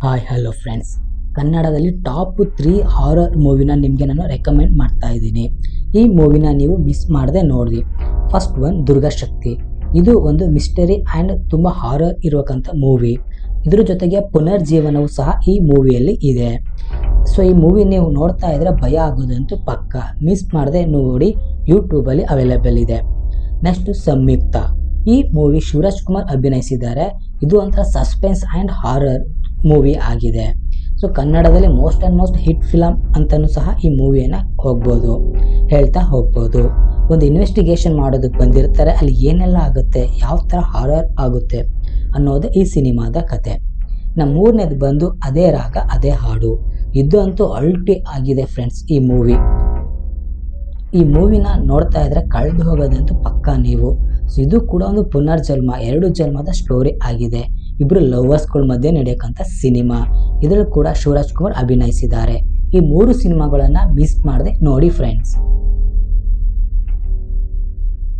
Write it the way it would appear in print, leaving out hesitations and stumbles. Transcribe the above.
Hi hello friends, ಕನ್ನಡದಲ್ಲಿ top 3 horror ಮೂವಿನ ನಿಮಗೆ ನಾನು ರೆಕಮೆಂಡ್ ಮಾಡ್ತಾ ಇದ್ದೀನಿ. ಈ ಮೂವಿನ ನೀವು ಮಿಸ್ ಮಾಡದೆ ನೋಡಿ. First one Durgashakti. ಇದು ಒಂದು ಮಿಸ್ಟರಿ ಆ್ಯಂಡ್ ತುಂಬ ಹಾರರ್ ಇರೋಕ್ಕಂಥ ಮೂವಿ. ಇದ್ರ ಜೊತೆಗೆ ಪುನರ್ಜೀವನವು ಸಹ ಈ ಮೂವಿಯಲ್ಲಿ ಇದೆ. ಸೊ ಈ ಮೂವಿ ನೀವು ನೋಡ್ತಾ ಇದ್ರೆ ಭಯ ಆಗೋದಂತೂ ಪಕ್ಕ. ಮಿಸ್ ಮಾಡದೆ ನೋಡಿ, ಯೂಟ್ಯೂಬಲ್ಲಿ ಅವೈಲೇಬಲ್ ಇದೆ. ನೆಕ್ಸ್ಟ್ ಸಂಯುಕ್ತ. ಈ ಮೂವಿ ಶಿವರಾಜ್ ಕುಮಾರ್ ಅಭಿನಯಿಸಿದ್ದಾರೆ. ಇದು ಒಂಥರ ಸಸ್ಪೆನ್ಸ್ ಆ್ಯಂಡ್ ಹಾರರ್ ಮೂವಿ ಆಗಿದೆ. ಸೊ ಕನ್ನಡದಲ್ಲಿ ಮೋಸ್ಟ್ ಹಿಟ್ ಫಿಲಮ್ ಅಂತಲೂ ಸಹ ಈ ಮೂವಿಯನ್ನು ಹೇಳ್ತಾ ಹೋಗ್ಬೋದು. ಒಂದು ಇನ್ವೆಸ್ಟಿಗೇಷನ್ ಮಾಡೋದಕ್ಕೆ ಬಂದಿರ್ತಾರೆ, ಅಲ್ಲಿ ಏನೆಲ್ಲ ಆಗುತ್ತೆ, ಯಾವ ಥರ ಹಾರರ್ ಆಗುತ್ತೆ ಅನ್ನೋದು ಈ ಸಿನಿಮಾದ ಕತೆ. ಮೂರನೇದು ಬಂದು ಅದೇ ರಾಗ ಅದೇ ಹಾಡು. ಇದು ಅಂತೂ ಅಲ್ಟಿ ಆಗಿದೆ ಫ್ರೆಂಡ್ಸ್. ಈ ಮೂವಿನ ನೋಡ್ತಾ ಇದ್ರೆ ಕಳೆದು ಹೋಗೋದಂತೂ ಪಕ್ಕ ನೀವು. ಸೊ ಇದು ಕೂಡ ಒಂದು ಪುನರ್ಜನ್ಮ, 2 ಜನ್ಮದ ಸ್ಟೋರಿ ಆಗಿದೆ. ಇಬ್ಬರು ಲವರ್ಸ್ಗಳ ಮಧ್ಯೆ ನಡೆಯೋಕ್ಕಂಥ ಸಿನಿಮಾ. ಇದರಲ್ಲಿ ಕೂಡ ಶಿವರಾಜ್ ಕುಮಾರ್ ಅಭಿನಯಿಸಿದ್ದಾರೆ. ಈ 3 ಸಿನಿಮಾಗಳನ್ನು ಮಿಸ್ ಮಾಡದೆ ನೋಡಿ ಫ್ರೆಂಡ್ಸ್.